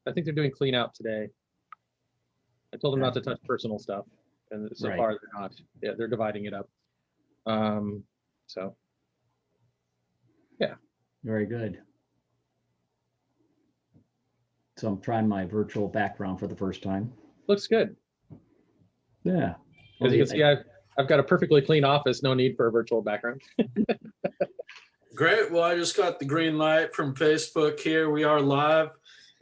I think they're doing clean out today. I told them not to touch personal stuff, and so far they're not. Yeah, they're dividing it up. So yeah. Very good. So I'm trying my virtual background for the first time. Looks good. Yeah. As you can see, I've got a perfectly clean office, no need for a virtual background. Great. Well, I just got the green light from Facebook here. We are live,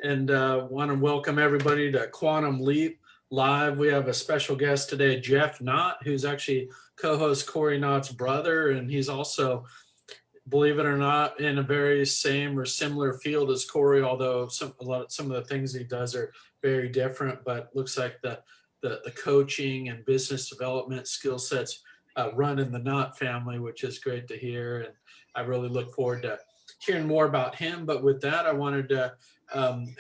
and want to welcome everybody to Quantum Leap Live. We have a special guest today, Jeff Nott, who's actually co-host Cory Nott's brother, and he's also, believe it or not, in a very same or similar field as Cory, although some of the things he does are very different, but looks like the coaching and business development skill sets run in the Nott family, which is great to hear. And I really look forward to hearing more about him. But with that, I wanted to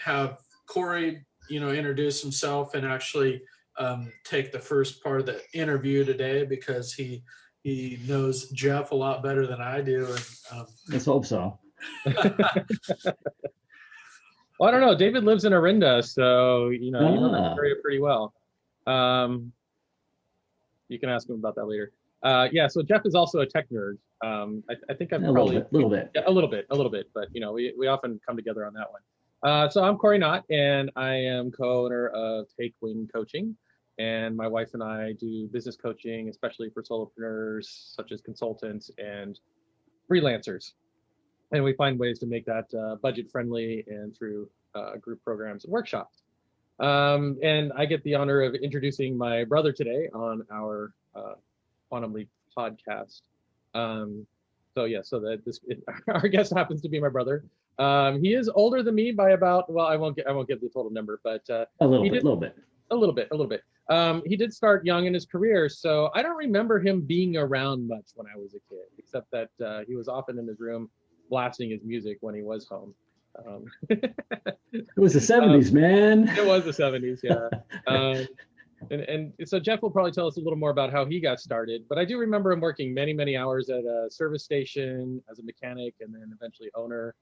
have Cory, introduce himself and actually take the first part of the interview today, because he knows Jeff a lot better than I do. And let's hope so. Well, I don't know. David lives in Orinda, so you know that area pretty well. You can ask him about that later. Yeah, so Jeff is also a tech nerd. I think I've probably a little bit, but we often come together on that one. So I'm Cory Nott, and I am co-owner of Take Wing Coaching, and my wife and I do business coaching, especially for solopreneurs, such as consultants and freelancers. And we find ways to make that budget friendly and through group programs and workshops. And I get the honor of introducing my brother today on our Quantum Leap podcast. Our guest happens to be my brother. He is older than me by about, well, I won't give the total number, but a little bit. He did start young in his career, so I don't remember him being around much when I was a kid, except that he was often in his room blasting his music when he was home. It was the 70s, man. It was the 70s, yeah. And so Jeff will probably tell us a little more about how he got started, but I do remember him working many, many hours at a service station as a mechanic and then eventually owner.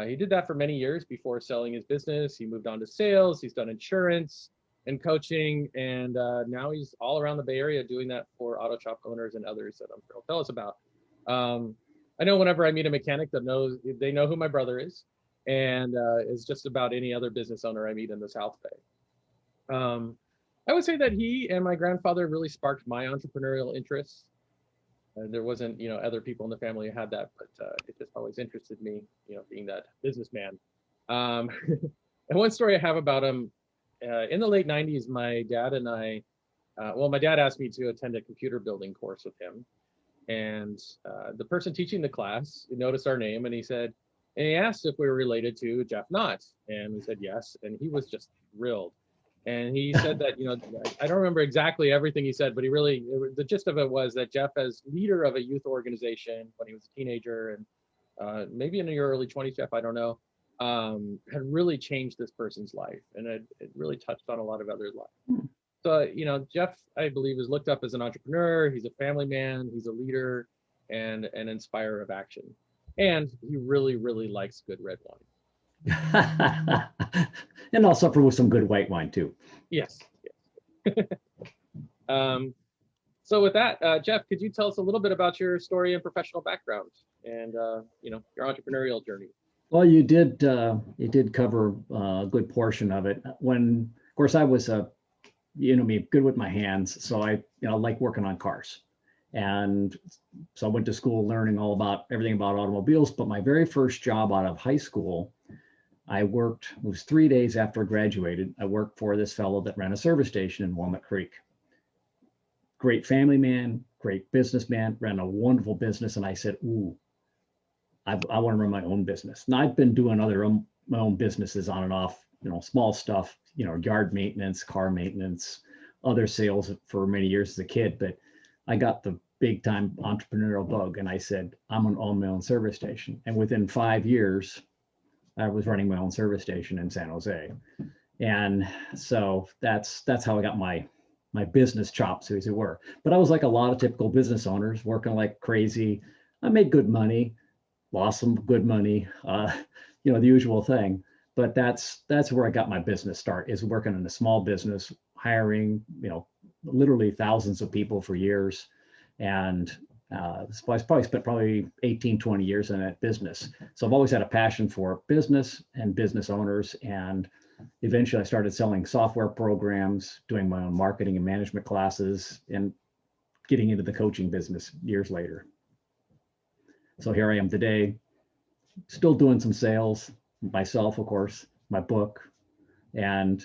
He did that for many years before selling his business. He moved on to sales. He's done insurance and coaching, and now he's all around the Bay Area doing that for auto shop owners and others that I'm sure he'll tell us about. I know whenever I meet a mechanic they know who my brother is, and is just about any other business owner I meet in the South Bay. I would say that he and my grandfather really sparked my entrepreneurial interests. There wasn't, other people in the family who had that, but it just always interested me, being that businessman. And one story I have about him, in the late 90s, my dad and I, my dad asked me to attend a computer building course with him. And the person teaching the class noticed our name, and he asked if we were related to Jeff Nott. And we said yes, and he was just thrilled. And he said that, I don't remember exactly everything he said, but the gist of it was that Jeff, as leader of a youth organization when he was a teenager, and maybe in your early 20s, Jeff, I don't know, had really changed this person's life, and it really touched on a lot of others' lives. So, Jeff, I believe, is looked up as an entrepreneur. He's a family man. He's a leader and an inspirer of action. And he really, really likes good red wine. And I'll suffer with some good white wine too. Yes. So with that, Jeff, could you tell us a little bit about your story and professional background and your entrepreneurial journey? Well, you did cover a good portion of it. When, of course, I was good with my hands, so I like working on cars. And so I went to school learning everything about automobiles. But my very first job out of high school, it was 3 days after I graduated. I worked for this fellow that ran a service station in Walnut Creek. Great family man, great businessman, ran a wonderful business. And I said, ooh, I want to run my own business. Now I've been doing my own businesses on and off, small stuff, yard maintenance, car maintenance, other sales for many years as a kid. But I got the big time entrepreneurial bug, and I said, I'm going to own my own service station. And within 5 years, I was running my own service station in San Jose. And so that's how I got my business chops, as it were. But I was like a lot of typical business owners, working like crazy. I made good money, lost some good money, the usual thing. but that's where I got my business start, is working in a small business, hiring, literally thousands of people for years. And so I probably spent 18, 20 years in that business. So I've always had a passion for business and business owners. And eventually I started selling software programs, doing my own marketing and management classes, and getting into the coaching business years later. So here I am today, still doing some sales myself, of course, my book. And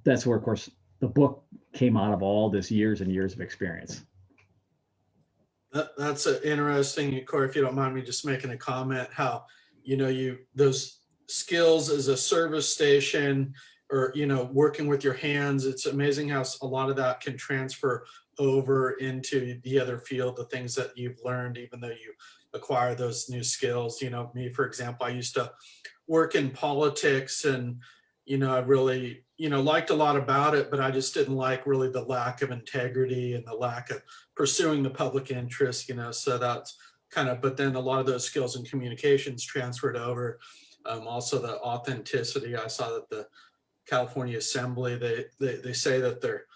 that's where, of course, the book came out of all this years and years of experience. That's interesting, Cory, if you don't mind me just making a comment, how, those skills as a service station, or, working with your hands, it's amazing how a lot of that can transfer over into the other field, the things that you've learned, even though you acquire those new skills. Me, for example, I used to work in politics, and, I really, liked a lot about it, but I just didn't like really the lack of integrity and the lack of pursuing the public interest, so that's but then a lot of those skills and communications transferred over. Also the authenticity. I saw that the California Assembly, they say that they're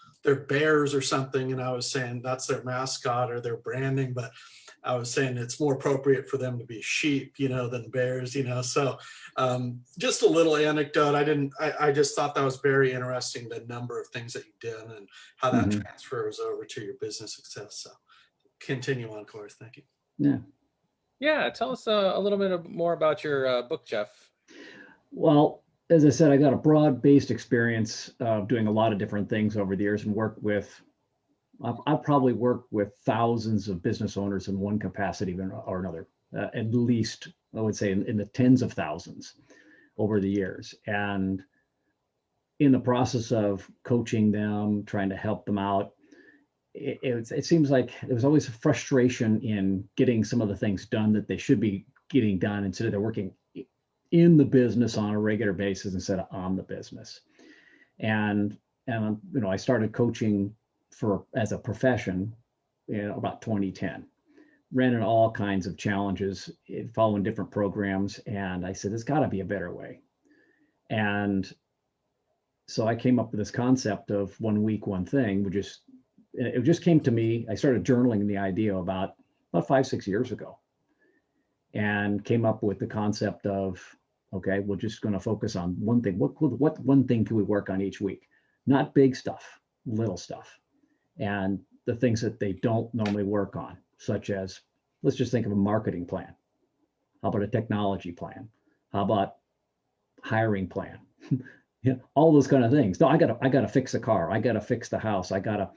bears or something, and I was saying that's their mascot or their branding, but I was saying it's more appropriate for them to be sheep, than bears, so just a little anecdote. I just thought that was very interesting, the number of things that you did and how that transfers over to your business success. So continue on, Cory. Thank you. Yeah, tell us a little bit more about your book, Jeff. Well, as I said, I got a broad-based experience of doing a lot of different things over the years, and I've probably worked with thousands of business owners in one capacity or another, at least, I would say, in the tens of thousands over the years. And in the process of coaching them, trying to help them out, it seems like there was always a frustration in getting some of the things done that they should be getting done, instead of they're working in the business on a regular basis instead of on the business. And I started coaching as a profession in about 2010. Ran into all kinds of challenges, following different programs, and I said, there's got to be a better way. And so I came up with this concept of 1 week, one thing, it just came to me. I started journaling the idea about 5-6 years ago, and came up with the concept of, okay, we're just going to focus on one thing. What one thing can we work on each week? Not big stuff, little stuff. And the things that they don't normally work on, such as, let's just think of a marketing plan. How about a technology plan? How about hiring plan? All those kind of things. No, I gotta fix a car. I gotta fix the house. I gotta,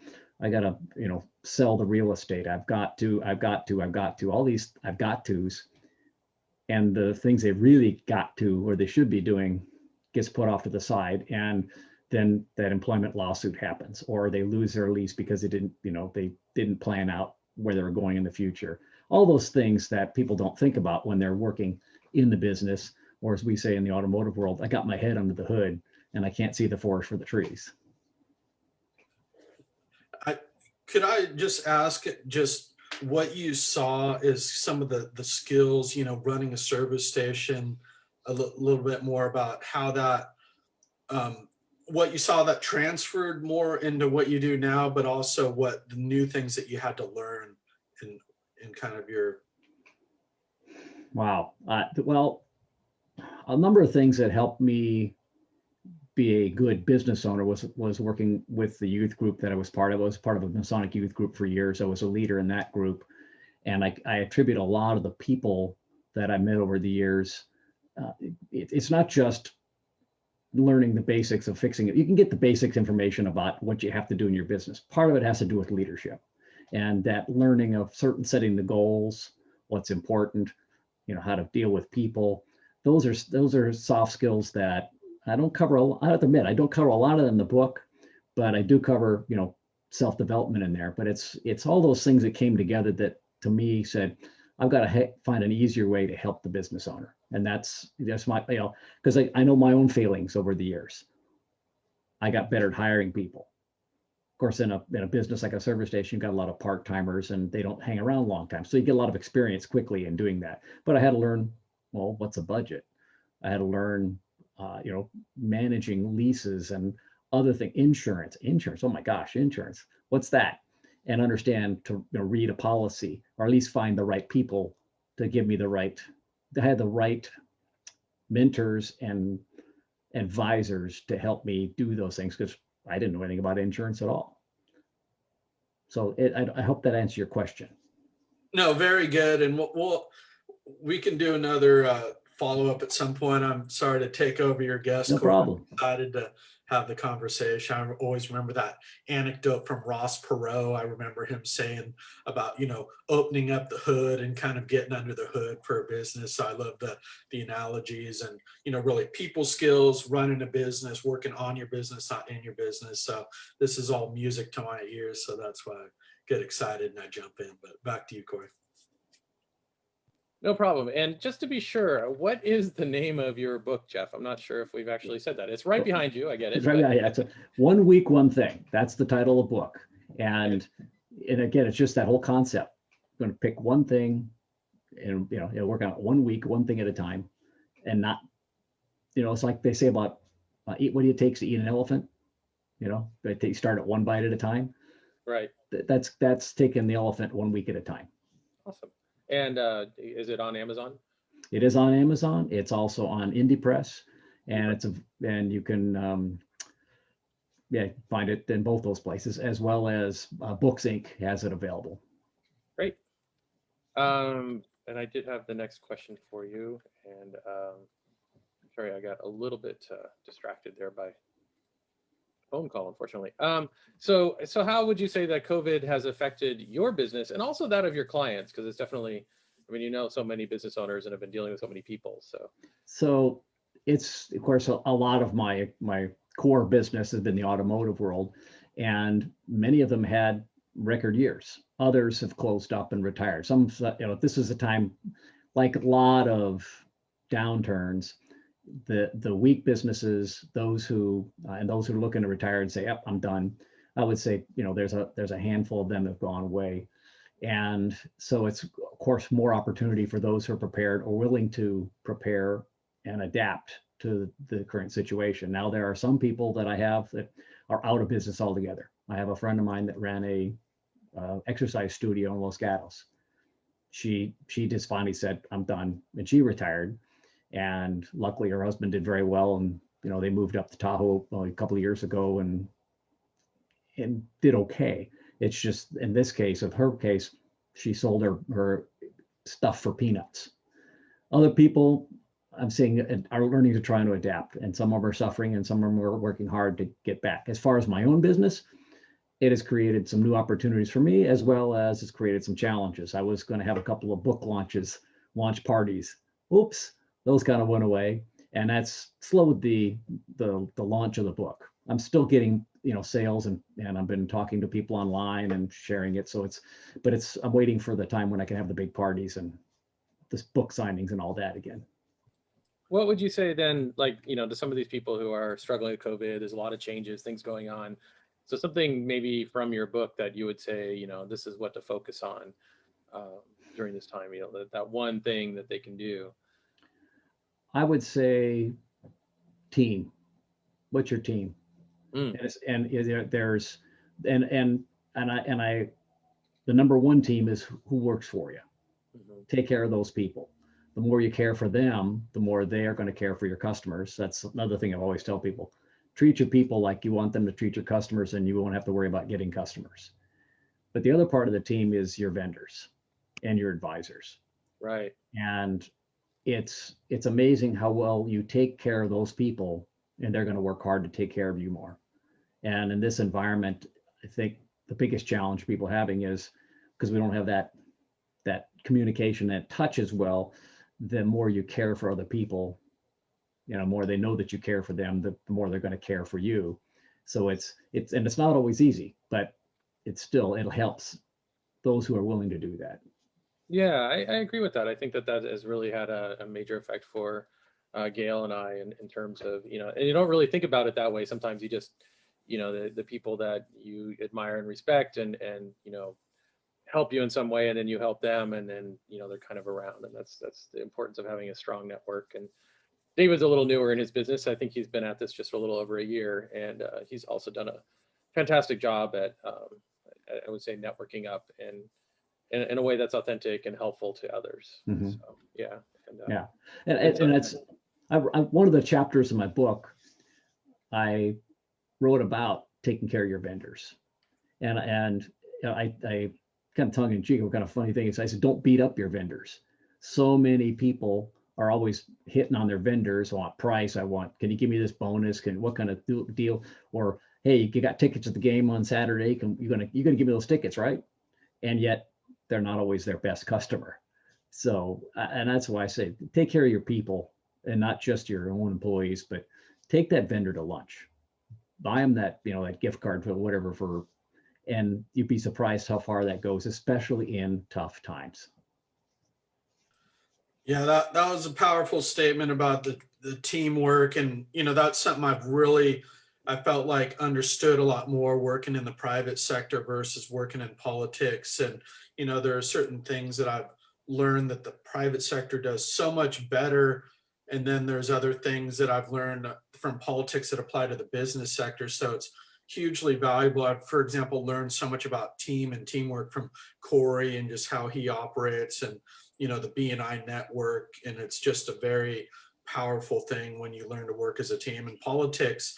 sell the real estate. I've got to, all these I've got tos. And the things they really got to, or they should be doing, gets put off to the side. And then that employment lawsuit happens, or they lose their lease because they didn't plan out where they were going in the future. All those things that people don't think about when they're working in the business, or as we say in the automotive world, I got my head under the hood and I can't see the forest for the trees. Could I just ask just what you saw as some of the skills, running a service station, a little bit more about how that, what you saw that transferred more into what you do now, but also what the new things that you had to learn in kind of your. Wow. Well, a number of things that helped me be a good business owner was working with the youth group that I was part of. I was part of a Masonic youth group for years. I was a leader in that group. And I attribute a lot of the people that I met over the years. It's not just learning the basics of fixing it. You can get the basics information about what you have to do in your business. Part of it has to do with leadership, and that learning of setting the goals, what's important, how to deal with people. Those are soft skills that I don't cover. I have to admit, I don't cover a lot of them in the book, but I do cover, self-development in there. But it's all those things that came together that to me said, I've got to find an easier way to help the business owner. And that's my, because I know my own failings over the years. I got better at hiring people. Of course, in a business like a service station, you've got a lot of part-timers and they don't hang around a long time. So you get a lot of experience quickly in doing that. But I had to learn, well, what's a budget? I had to learn, managing leases and other things, insurance. Oh my gosh, insurance. What's that? And understand to read a policy, or at least find the right people to give me to have the right mentors and advisors to help me do those things, because I didn't know anything about insurance at all. So I hope that answers your question. No, very good. And we can do another follow up at some point. I'm sorry to take over your guest. No problem. I'm excited to have the conversation. I always remember that anecdote from Ross Perot. I remember him saying about, opening up the hood and kind of getting under the hood for a business. So I love the analogies and, really people skills, running a business, working on your business, not in your business. So this is all music to my ears. So that's why I get excited and I jump in. But back to you, Cory. No problem. And just to be sure, what is the name of your book, Jeff? I'm not sure if we've actually said that. It's right behind you. I get it. It's right. Yeah, it's 1 week, one thing. That's the title of the book. And again, it's just that whole concept. I'm going to pick one thing and, work on it 1 week, one thing at a time, and not, it's like they say about eat what it takes to eat an elephant. They start at one bite at a time. Right. That's taking the elephant 1 week at a time. Awesome. And is it on Amazon? It is on Amazon. It's also on Indie Press, and and you can find it in both those places, as well as Books Inc. has it available. Great. And I did have the next question for you, and sorry, I got a little bit distracted there by phone call, unfortunately. So how would you say that COVID has affected your business and also that of your clients? Because it's definitely, so many business owners and have been dealing with so many people. So it's, of course, a lot of my core business has been the automotive world, and many of them had record years. Others have closed up and retired. Some, this is a time, like a lot of downturns, the weak businesses, those who are looking to retire and say, yep, I'm done. I would say, there's a handful of them that have gone away. And so it's, of course, more opportunity for those who are prepared or willing to prepare and adapt to the current situation. Now, there are some people that I have that are out of business altogether. I have a friend of mine that ran a exercise studio in Los Gatos. She just finally said, I'm done, and she retired. And luckily her husband did very well, and they moved up to Tahoe a couple of years ago and did okay. It's just, in this case, of her case, she sold her stuff for peanuts. Other people I'm seeing are learning to try to adapt, and some of them are suffering and some of them are working hard to get back. As far as my own business, it has created some new opportunities for me, as well as it's created some challenges. I was going to have a couple of book launch parties. Oops, those kind of went away, and that's slowed the launch of the book. I'm still getting sales, and I've been talking to people online and sharing it. So I'm waiting for the time when I can have the big parties and this book signings and all that again. What would you say then, to some of these people who are struggling with COVID? There's a lot of changes, things going on. So something maybe from your book that you would say, this is what to focus on during this time, that one thing that they can do. I would say team. What's your team? The number one team is who works for you. Mm-hmm. Take care of those people. The more you care for them, the more they are going to care for your customers. That's another thing I always tell people. Treat your people like you want them to treat your customers, and you won't have to worry about getting customers. But the other part of the team is your vendors and your advisors. Right. And it's amazing how well you take care of those people, and they're going to work hard to take care of you more. And in this environment, I think the biggest challenge people are having is because we don't have that communication, that touch as well. The more you care for other people, more they know that you care for them, the more they're going to care for you. So it's not always easy, but it helps those who are willing to do that. Yeah, I agree with that. I think that has really had a major effect for Gail and I in terms of, and you don't really think about it that way. Sometimes you just, the people that you admire and respect and help you in some way, and then you help them, and then, they're kind of around. And that's the importance of having a strong network. And David's a little newer in his business. I think he's been at this just a little over a year, and he's also done a fantastic job at, I would say, networking up and in a way that's authentic and helpful to others. Mm-hmm. So yeah, yeah, and it's one of the chapters in my book. I wrote about taking care of your vendors, and you know, I kind of tongue in cheek, what kind of funny thing is I said, don't beat up your vendors. So many people are always hitting on their vendors. I want price. Can you give me this bonus? What kind of deal? Or, hey, you got tickets to the game on Saturday. You're gonna give me those tickets, right? And yet they're not always their best customer. So, and that's why I say, take care of your people, and not just your own employees, but take that vendor to lunch, buy them that gift card for whatever and you'd be surprised how far that goes, especially in tough times. Yeah, that was a powerful statement about the teamwork. And, that's something I felt like understood a lot more working in the private sector versus working in politics. And, there are certain things that I've learned that the private sector does so much better. And then there's other things that I've learned from politics that apply to the business sector. So it's hugely valuable. I've, for example, learned so much about team and teamwork from Cory and just how he operates and, the B&I network. And it's just a very powerful thing when you learn to work as a team. In politics,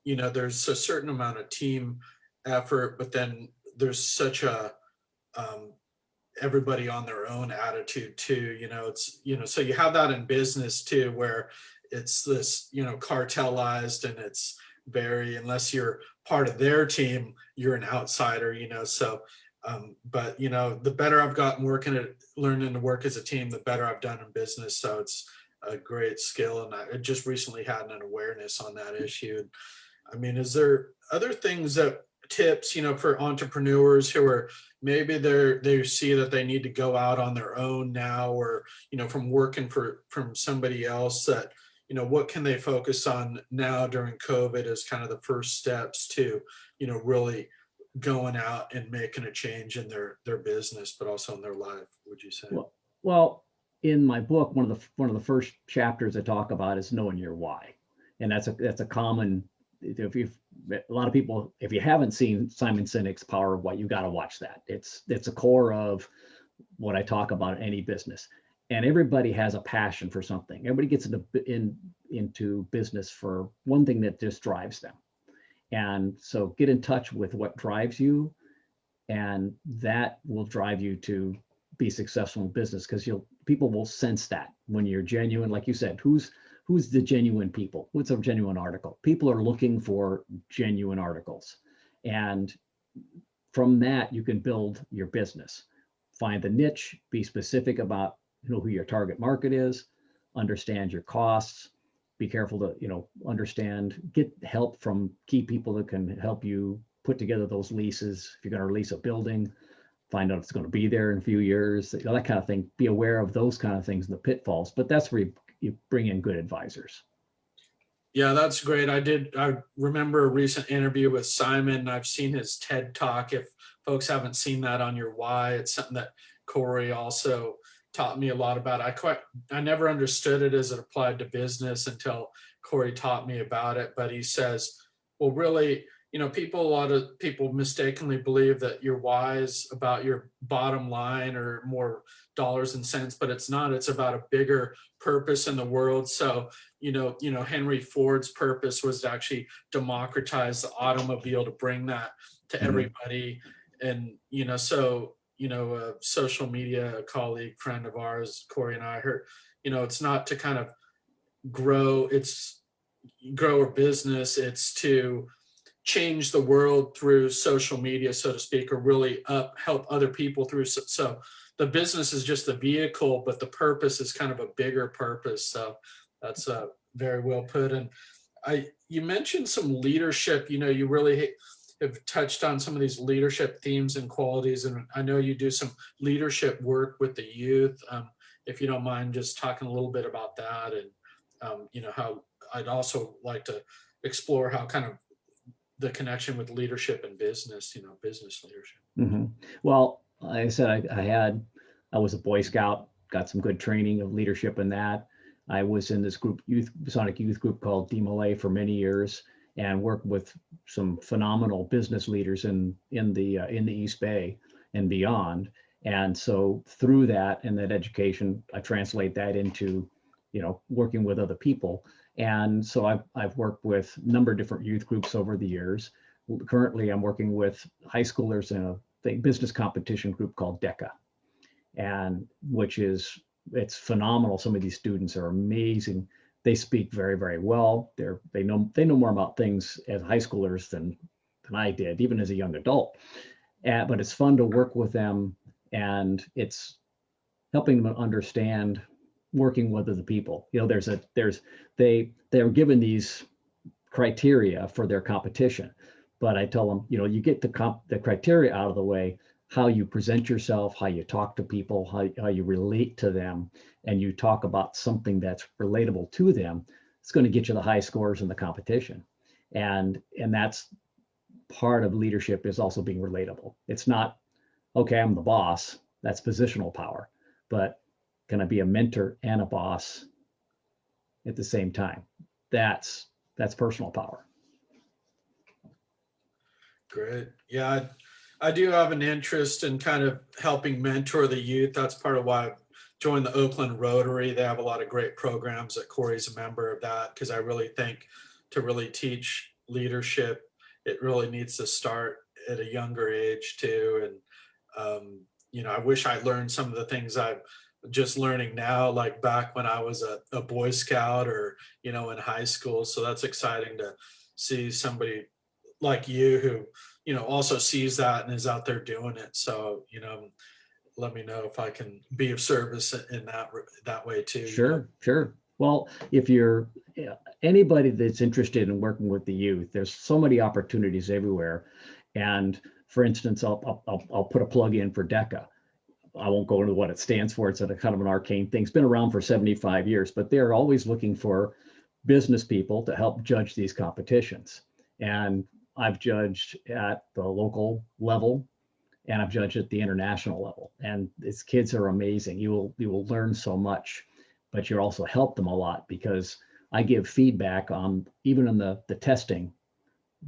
there's a certain amount of team effort, but then there's such a everybody on their own attitude too. So you have that in business too, where it's this, cartelized, and it's very, unless you're part of their team, you're an outsider, so but the better I've gotten learning to work as a team, the better I've done in business. So it's a great skill, and I just recently had an awareness on that issue. I mean, is there other tips, for entrepreneurs who are maybe they see that they need to go out on their own now, or from working from somebody else, that what can they focus on now during COVID as kind of the first steps to really going out and making a change in their business, but also in their life, would you say? Well, in my book, one of the first chapters I talk about is knowing your why, and that's a common. A lot of people, if you haven't seen Simon Sinek's Power of What, you got to watch that. It's a core of what I talk about in any business, and everybody has a passion for something. Everybody gets into business for one thing that just drives them. And so get in touch with what drives you, and that will drive you to be successful in business, because people will sense that when you're genuine. Like you said, who's the genuine people? What's a genuine article? People are looking for genuine articles. And from that, you can build your business. Find the niche, be specific about who your target market is, understand your costs, be careful to, get help from key people that can help you put together those leases. If you're going to lease a building, find out if it's going to be there in a few years, that kind of thing. Be aware of those kind of things and the pitfalls, but that's where you bring in good advisors. Yeah, that's great. I remember a recent interview with Simon. I've seen his TED Talk. If folks haven't seen that on your why, it's something that Cory also taught me a lot about. I never understood it as it applied to business until Cory taught me about it. But he says, well, really, a lot of people mistakenly believe that your why is about your bottom line or more dollars and cents, but it's not. It's about a bigger purpose in the world. So, Henry Ford's purpose was to actually democratize the automobile, to bring that to everybody. And, a social media colleague, friend of ours, Cory and I heard, it's not to kind of grow a business, it's to change the world through social media, so to speak, or really help other people through. So the business is just a vehicle, but the purpose is kind of a bigger purpose. So that's very well put. And you mentioned some leadership, you really have touched on some of these leadership themes and qualities. And I know you do some leadership work with the youth. If you don't mind just talking a little bit about that, and how I'd also like to explore how kind of the connection with leadership and business, business leadership. Mm-hmm. Well, like I said, I was a Boy Scout, got some good training of leadership in that. I was in this group, Sonic youth group called DMLA for many years, and worked with some phenomenal business leaders in the East Bay and beyond. And so through that and that education, I translate that into, working with other people. And so I've worked with a number of different youth groups over the years. Currently, I'm working with high schoolers in a business competition group called DECA, and it's phenomenal. Some of these students are amazing. They speak very, very well. They know more about things as high schoolers than I did, even as a young adult. But it's fun to work with them, and it's helping them understand working with other people. They're given these criteria for their competition, but I tell them, you get the criteria out of the way. How you present yourself, how you talk to people, how you relate to them, and you talk about something that's relatable to them, it's going to get you the high scores in the competition. And that's part of leadership, is also being relatable. It's not, okay, I'm the boss, that's positional power, but can I be a mentor and a boss at the same time? That's personal power. Great. Yeah, I do have an interest in kind of helping mentor the youth. That's part of why I joined the Oakland Rotary. They have a lot of great programs that Cory's a member of that, because I really think to really teach leadership, it really needs to start at a younger age too. And, I wish I learned some of the things I'm just learning now, like back when I was a Boy Scout or, in high school. So that's exciting to see somebody like you who, also sees that and is out there doing it. So, let me know if I can be of service in that way too. Sure. Well, if you're anybody that's interested in working with the youth, there's so many opportunities everywhere. And for instance, I'll put a plug in for DECA. I won't go into what it stands for. It's a kind of an arcane thing. It's been around for 75 years, but they're always looking for business people to help judge these competitions. And I've judged at the local level, and I've judged at the international level. And these kids are amazing. You will learn so much, but you also help them a lot, because I give feedback on, even in the testing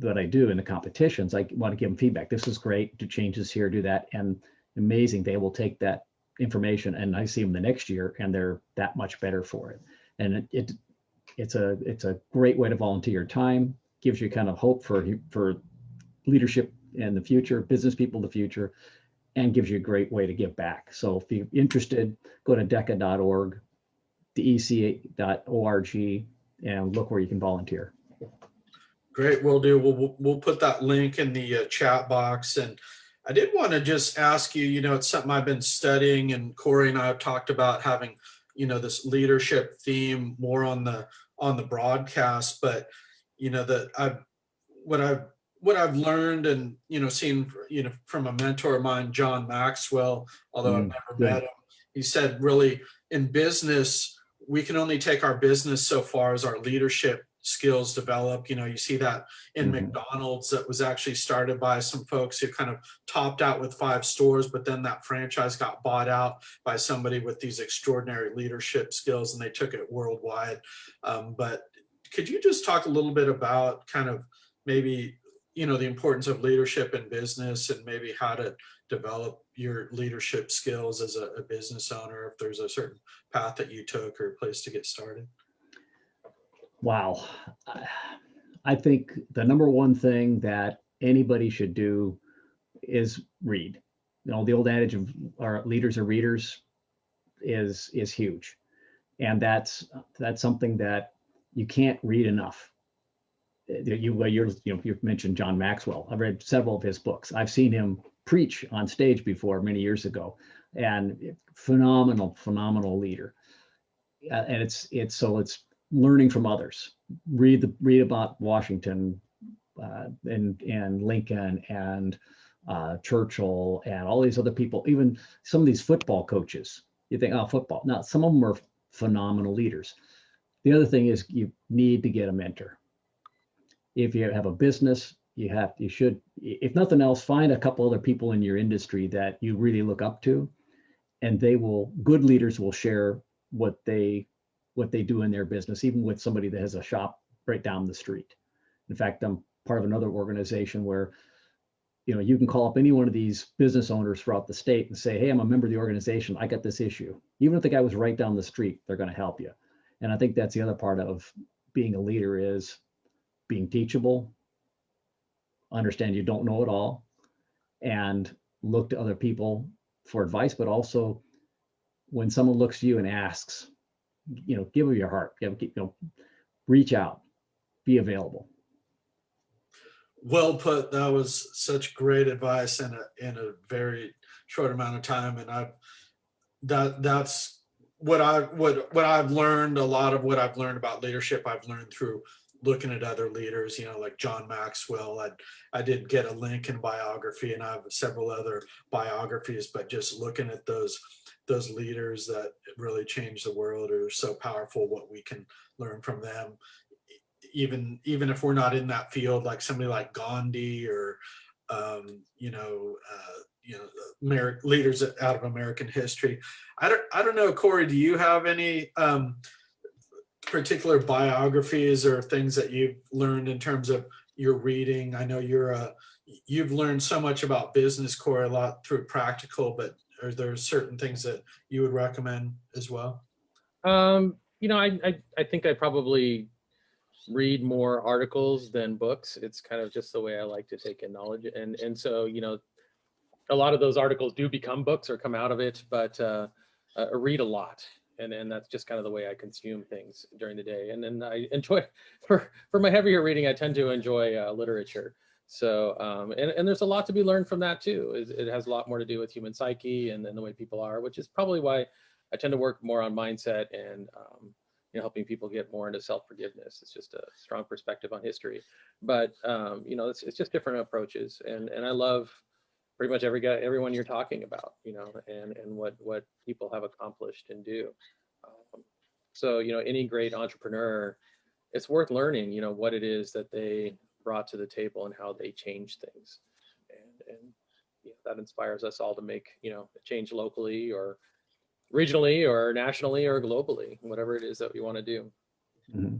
that I do in the competitions, I want to give them feedback. This is great, do changes here, do that. And amazing, they will take that information, and I see them the next year and they're that much better for it. And it's a great way to volunteer your time, gives you kind of hope for leadership in the future, business people in the future, and gives you a great way to give back. So if you're interested, go to deca.org, dec.org, and look where you can volunteer. Great, we'll do. We'll put that link in the chat box. And I did want to just ask you, it's something I've been studying, and Cory and I have talked about having, this leadership theme more on the broadcast. But what I've learned and seen from a mentor of mine, John Maxwell, although I've never met him, he said, really, in business, we can only take our business so far as our leadership skills develop. You see that in McDonald's, that was actually started by some folks who kind of topped out with 5 stores, but then that franchise got bought out by somebody with these extraordinary leadership skills, and they took it worldwide. But could you just talk a little bit about kind of maybe, the importance of leadership in business, and maybe how to develop your leadership skills as a business owner, if there's a certain path that you took or a place to get started? Wow. I think the number one thing that anybody should do is read. The old adage of our leaders are readers is huge. And that's something that you can't read enough. You've mentioned John Maxwell. I've read several of his books. I've seen him preach on stage before many years ago, and phenomenal leader. And it's learning from others. Read about Washington and Lincoln and Churchill and all these other people. Even some of these football coaches. You think, oh, football. No, some of them are phenomenal leaders. The other thing is you need to get a mentor. If you have a business, you should, if nothing else, find a couple other people in your industry that you really look up to, and good leaders will share what they what they do in their business, even with somebody that has a shop right down the street. In fact, I'm part of another organization where, you can call up any one of these business owners throughout the state and say, hey, I'm a member of the organization. I got this issue. Even if the guy was right down the street, they're going to help you. And I think that's the other part of being a leader, is being teachable, understand you don't know it all, and look to other people for advice. But also, when someone looks to you and asks, give them your heart, reach out, be available. Well put. That was such great advice in a very short amount of time. And that's what I've learned. A lot of what I've learned about leadership, I've learned through looking at other leaders, like John Maxwell. I did get a Lincoln biography, and I have several other biographies, but just looking at those leaders that really changed the world are so powerful, what we can learn from them. Even if we're not in that field, like somebody like Gandhi or leaders out of American history. I don't know, Cory, do you have any particular biographies or things that you've learned in terms of your reading? I know you've learned so much about business, Cory, a lot through practical, but are there certain things that you would recommend as well? I think I probably read more articles than books. It's kind of just the way I like to take in knowledge. And so, a lot of those articles do become books or come out of it, but I read a lot. And that's just kind of the way I consume things during the day. And then I enjoy, for my heavier reading, I tend to enjoy literature. So, and there's a lot to be learned from that too. It has a lot more to do with human psyche and the way people are, which is probably why I tend to work more on mindset and, helping people get more into self-forgiveness. It's just a strong perspective on history, but it's just different approaches. And I love pretty much everyone you're talking about, and what people have accomplished and do. So, any great entrepreneur, it's worth learning, what it is that they brought to the table and how they change things. And that inspires us all to make, a change locally or regionally or nationally or globally, whatever it is that we want to do. Mm-hmm.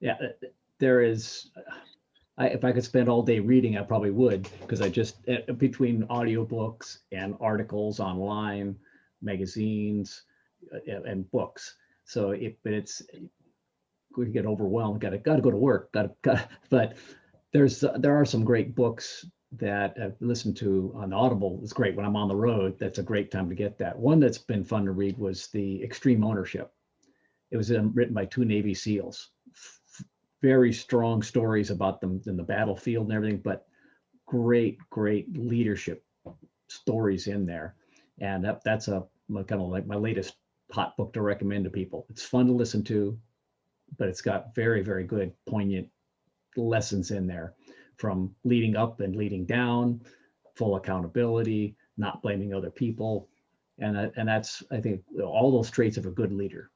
Yeah, there is, if I could spend all day reading, I probably would, because I just, between audiobooks and articles online, magazines, and books. So we get overwhelmed, got to go to work, but there are some great books that I've listened to on Audible. It's great when I'm on the road. That's a great time to get that. One that's been fun to read was the Extreme Ownership. It was written by 2 Navy SEALs. Very strong stories about them in the battlefield and everything, but great leadership stories in there. And that's kind of like my latest hot book to recommend to people. It's fun to listen to, but it's got very, very good, poignant lessons in there, from leading up and leading down, full accountability, not blaming other people. And that's, I think, all those traits of a good leader.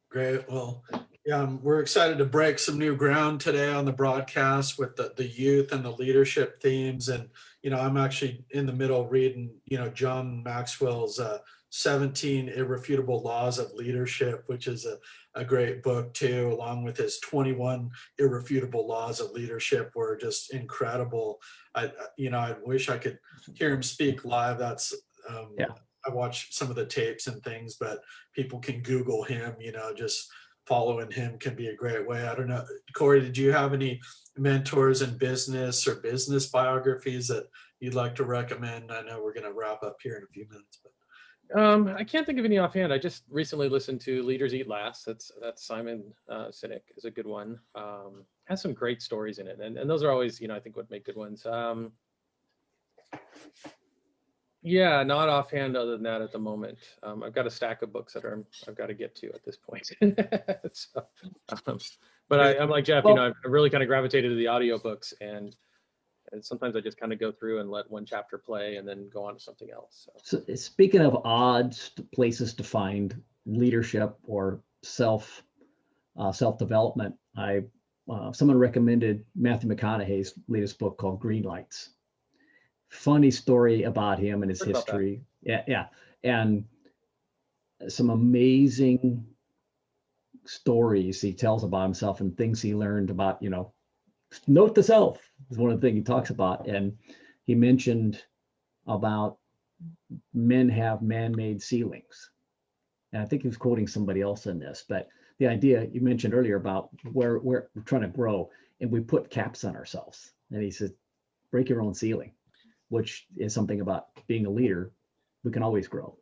Great. Well, yeah, we're excited to break some new ground today on the broadcast with the youth and the leadership themes. And, I'm actually in the middle reading, John Maxwell's 17 Irrefutable Laws of Leadership, which is a great book too, along with his 21 Irrefutable Laws of Leadership, were just incredible. I wish I could hear him speak live. That's, I watch some of the tapes and things, but people can Google him, just following him can be a great way. I don't know, Cory, did you have any mentors in business or business biographies that you'd like to recommend? I know we're going to wrap up here in a few minutes, but. I can't think of any offhand. I just recently listened to Leaders Eat Last. That's Simon Sinek is a good one. Has some great stories in it, and those are always, I think, what make good ones. Yeah, not offhand other than that at the moment. I've got a stack of books that I've got to get to at this point. So, but I'm like Jeff, I really kind of gravitated to the audiobooks, and sometimes I just kind of go through and let one chapter play and then go on to something else. So speaking of odd places to find leadership or self-development, someone recommended Matthew McConaughey's latest book called Green Lights. Funny story about him and his history. Yeah. And some amazing stories he tells about himself and things he learned about, note to self is one of the things he talks about. And he mentioned about men have man-made ceilings. And I think he was quoting somebody else in this, but the idea you mentioned earlier about where we're trying to grow and we put caps on ourselves. And he says, break your own ceiling, which is something about being a leader. We can always grow.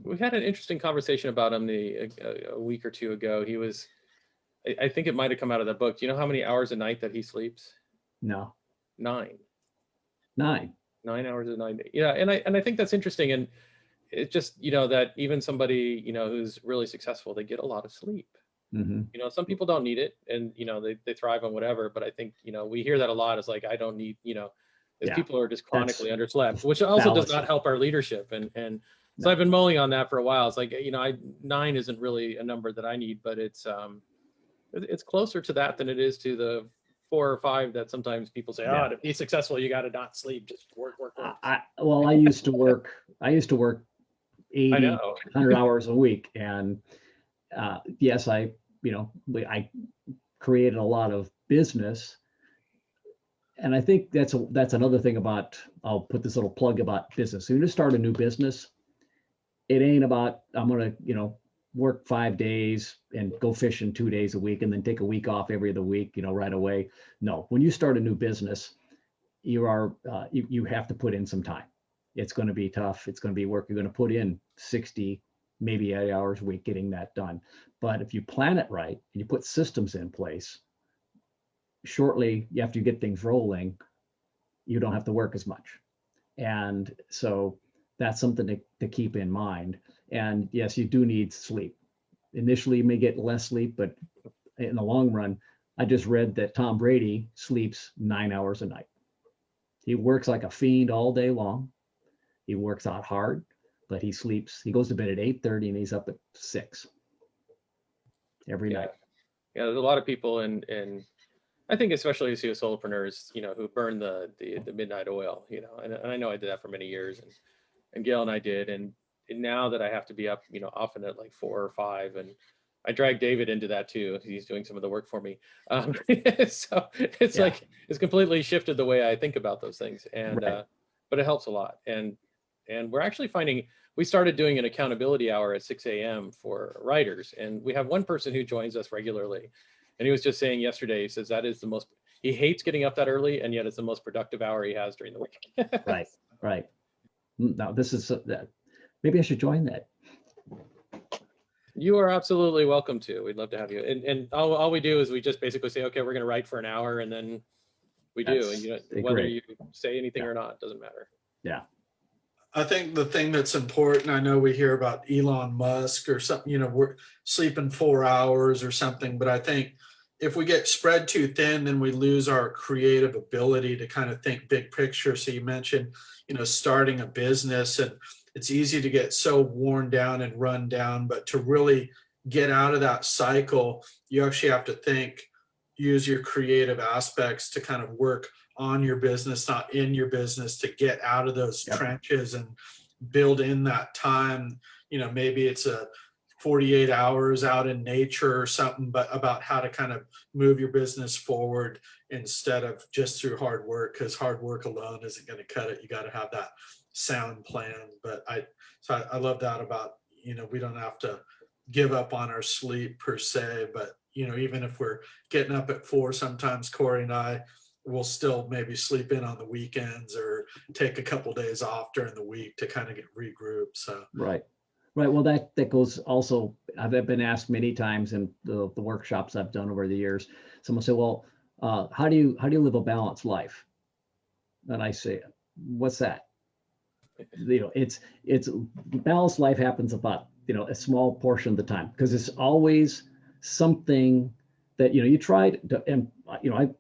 We had an interesting conversation about him a week or two ago. He was, I think it might have come out of the book. Do you know how many hours a night that he sleeps? No. 9. 9. 9 hours a night. Yeah, and I think that's interesting. And it's just, that even somebody, who's really successful, they get a lot of sleep. Mm-hmm. Some people don't need it, and they thrive on whatever. But I think we hear that a lot. Is like, I don't need, as people are just chronically underslept, which also does not help our leadership. And so I've been mulling on that for a while. It's like, 9 isn't really a number that I need, but it's closer to that than it is to the 4 or 5 that sometimes people say, to be successful, you got to not sleep, just work. I used to work 80, 100 hours a week. And yes, I created a lot of business. And I think that's another thing about, I'll put this little plug about business. So when you start a new business, it ain't about, I'm going to, work 5 days and go fishing 2 days a week and then take a week off every other week, right away. No, when you start a new business, you have to put in some time. It's going to be tough. It's going to be work. You're going to put in 60, maybe 80 hours a week getting that done. But if you plan it right and you put systems in place, shortly after you get things rolling, you don't have to work as much. And so that's something to keep in mind. And yes, you do need sleep. Initially, you may get less sleep, but in the long run, I just read that Tom Brady sleeps 9 hours a night. He works like a fiend all day long. He works out hard, but he sleeps. He goes to bed at 8:30 and he's up at 6 every night. Yeah, there's a lot of people, and I think especially as solopreneurs, who burn the midnight oil, and I know I did that for many years, and Gail and I did, and now that I have to be up, often at like 4 or 5, and I drag David into that too. He's doing some of the work for me. So it's like, it's completely shifted the way I think about those things. And, but it helps a lot. And we're actually finding, we started doing an accountability hour at 6 a.m. for writers. And we have one person who joins us regularly. And he was just saying yesterday, he says that is he hates getting up that early, and yet it's the most productive hour he has during the week. Right. Now this is, maybe I should join that. You are absolutely welcome to. We'd love to have you. And all we do is we just basically say, okay, we're going to write for an hour, and then we do. And whether you say anything or not, doesn't matter. Yeah. I think the thing that's important, I know we hear about Elon Musk or something, we're sleeping 4 hours or something, but I think if we get spread too thin, then we lose our creative ability to kind of think big picture. So you mentioned, starting a business, and it's easy to get so worn down and run down, but to really get out of that cycle, you actually have to use your creative aspects to kind of work on your business, not in your business, to get out of those trenches and build in that time. Maybe it's a 48 hours out in nature or something, but about how to kind of move your business forward instead of just through hard work, because hard work alone isn't going to cut it. You got to have that sound plan. But I love that about, we don't have to give up on our sleep per se, but even if we're getting up at 4, sometimes Cory and I will still maybe sleep in on the weekends or take a couple days off during the week to kind of get regrouped. So right. Well, that goes also, I've been asked many times in the workshops I've done over the years. Someone say, well, how do you live a balanced life? And I say, what's that? It's balanced life happens about, a small portion of the time, because it's always something that, you tried to, and,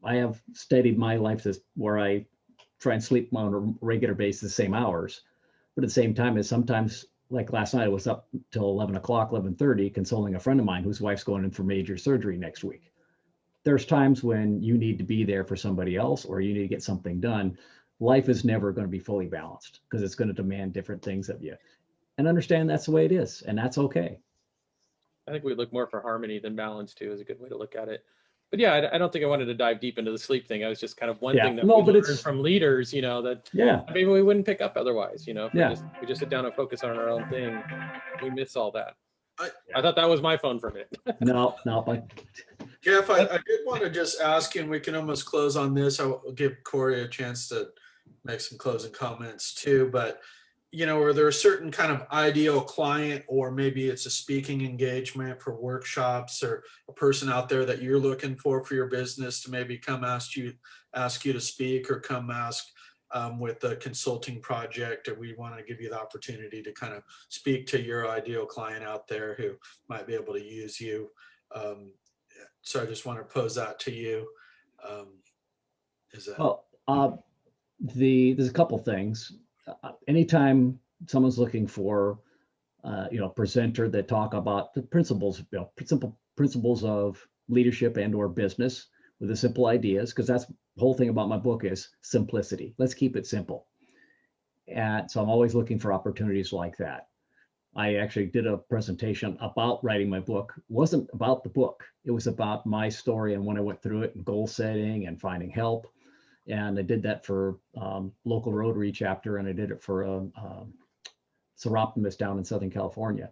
I have studied my life where I try and sleep on a regular basis, the same hours, but at the same time, as sometimes, like last night, I was up till 11 o'clock, 11:30, consoling a friend of mine whose wife's going in for major surgery next week. There's times when you need to be there for somebody else, or you need to get something done. Life is never going to be fully balanced, because it's going to demand different things of you. And understand that's the way it is, and that's okay. I think we look more for harmony than balance too, is a good way to look at it. But yeah, I don't think I wanted to dive deep into the sleep thing. I was just kind of one thing that we learned from leaders, that maybe we wouldn't pick up otherwise, if we just sit down and focus on our own thing, we miss all that. I thought that was my phone for a minute. No. Jeff, I did want to just ask you, and we can almost close on this. I'll give Cory a chance to make some closing comments too, but are there a certain kind of ideal client, or maybe it's a speaking engagement for workshops, or a person out there that you're looking for your business to maybe come ask you to speak, or come ask with a consulting project, or we want to give you the opportunity to kind of speak to your ideal client out there who might be able to use you. So I just want to pose that to you. There's a couple things. Anytime someone's looking for, presenter that talk about the principles, simple principles of leadership and or business with the simple ideas, because that's the whole thing about my book is simplicity. Let's keep it simple. And so I'm always looking for opportunities like that. I actually did a presentation about writing my book. It wasn't about the book. It was about my story and when I went through it, and goal setting and finding help. And I did that for local Rotary chapter, and I did it for Seroptimus down in Southern California.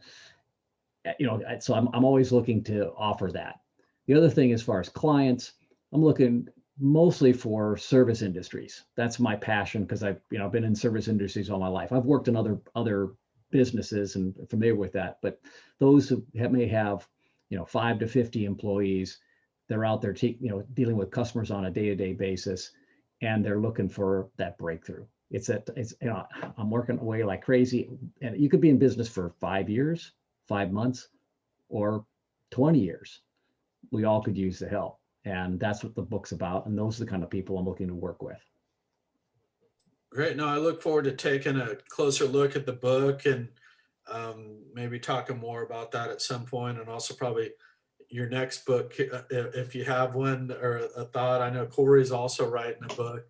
So I'm always looking to offer that. The other thing, as far as clients, I'm looking mostly for service industries. That's my passion, because I've been in service industries all my life. I've worked in other businesses and familiar with that, but those who may have 5 to 50 employees, they're out there dealing with customers on a day-to-day basis, and they're looking for that breakthrough. I'm working away like crazy, and you could be in business for 5 years, 5 months, or 20 years. We all could use the help, and that's what the book's about. And those are the kind of people I'm looking to work with. Great. No, I look forward to taking a closer look at the book, and maybe talking more about that at some point, and also probably your next book, if you have one or a thought. I know Cory's also writing a book,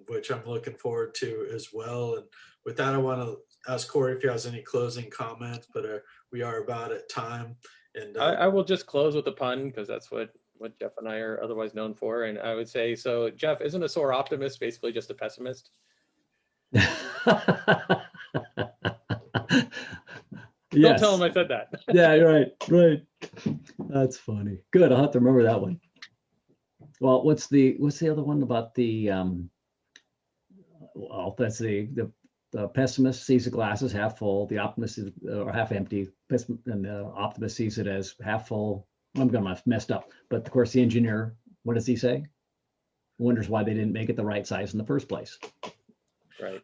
which I'm looking forward to as well. And with that, I want to ask Cory if he has any closing comments, but we are about at time. And I will just close with a pun, because that's what Jeff and I are otherwise known for. And I would say, so Jeff, isn't a sore optimist basically just a pessimist? Don't tell him I said that. Yeah, you're right. That's funny. Good. I'll have to remember that one. Well, what's the other one about the that's the pessimist sees the glass as half full, the optimist is or half empty, and the optimist sees it as half full. I'm gonna messed up, but of course the engineer, what does he say? Wonders why they didn't make it the right size in the first place. Right.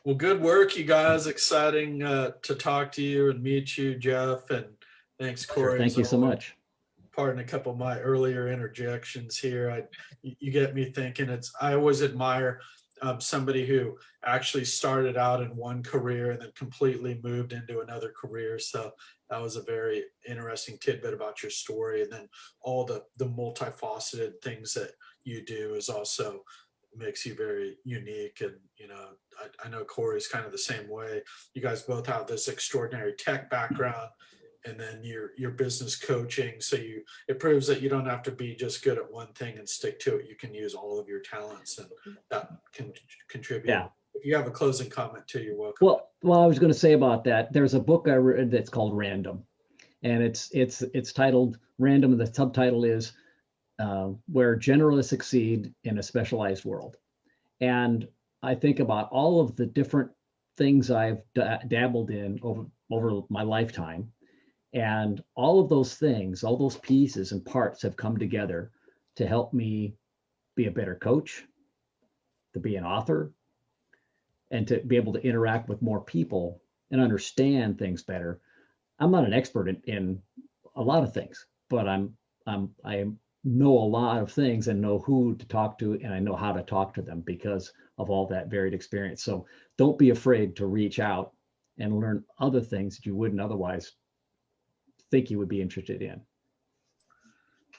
Well, good work, you guys. Exciting to talk to you and meet you, Jeff. And thanks, Cory. Sure, thank you so much. Pardon a couple of my earlier interjections here. You get me thinking. I always admire somebody who actually started out in one career and then completely moved into another career. So that was a very interesting tidbit about your story. And then all the multifaceted things that you do is also makes you very unique. And I know Cory's kind of the same way. You guys both have this extraordinary tech background, and then your business coaching. So it proves that you don't have to be just good at one thing and stick to it. You can use all of your talents, and that can contribute. Yeah. If you have a closing comment too, you're welcome. Well, I was going to say about that. There's a book I read that's called Random, and it's titled Random, and the subtitle is Where Generalists Succeed in a Specialized World. And I think about all of the different things I've dabbled in over my lifetime. And all of those things, all those pieces and parts have come together to help me be a better coach, to be an author, and to be able to interact with more people and understand things better. I'm not an expert in a lot of things, but I know a lot of things and know who to talk to, and I know how to talk to them because of all that varied experience. So don't be afraid to reach out and learn other things that you wouldn't otherwise think you would be interested in.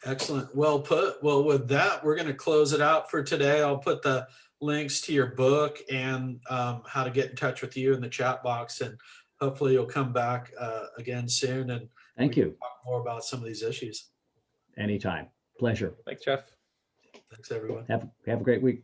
Excellent. Well put. Well, with that, we're going to close it out for today. I'll put the links to your book and how to get in touch with you in the chat box. And hopefully you'll come back again soon, and Thank we you. can talk more about some of these issues. Anytime. Pleasure. Thanks, Jeff. Thanks, everyone. Have a great week.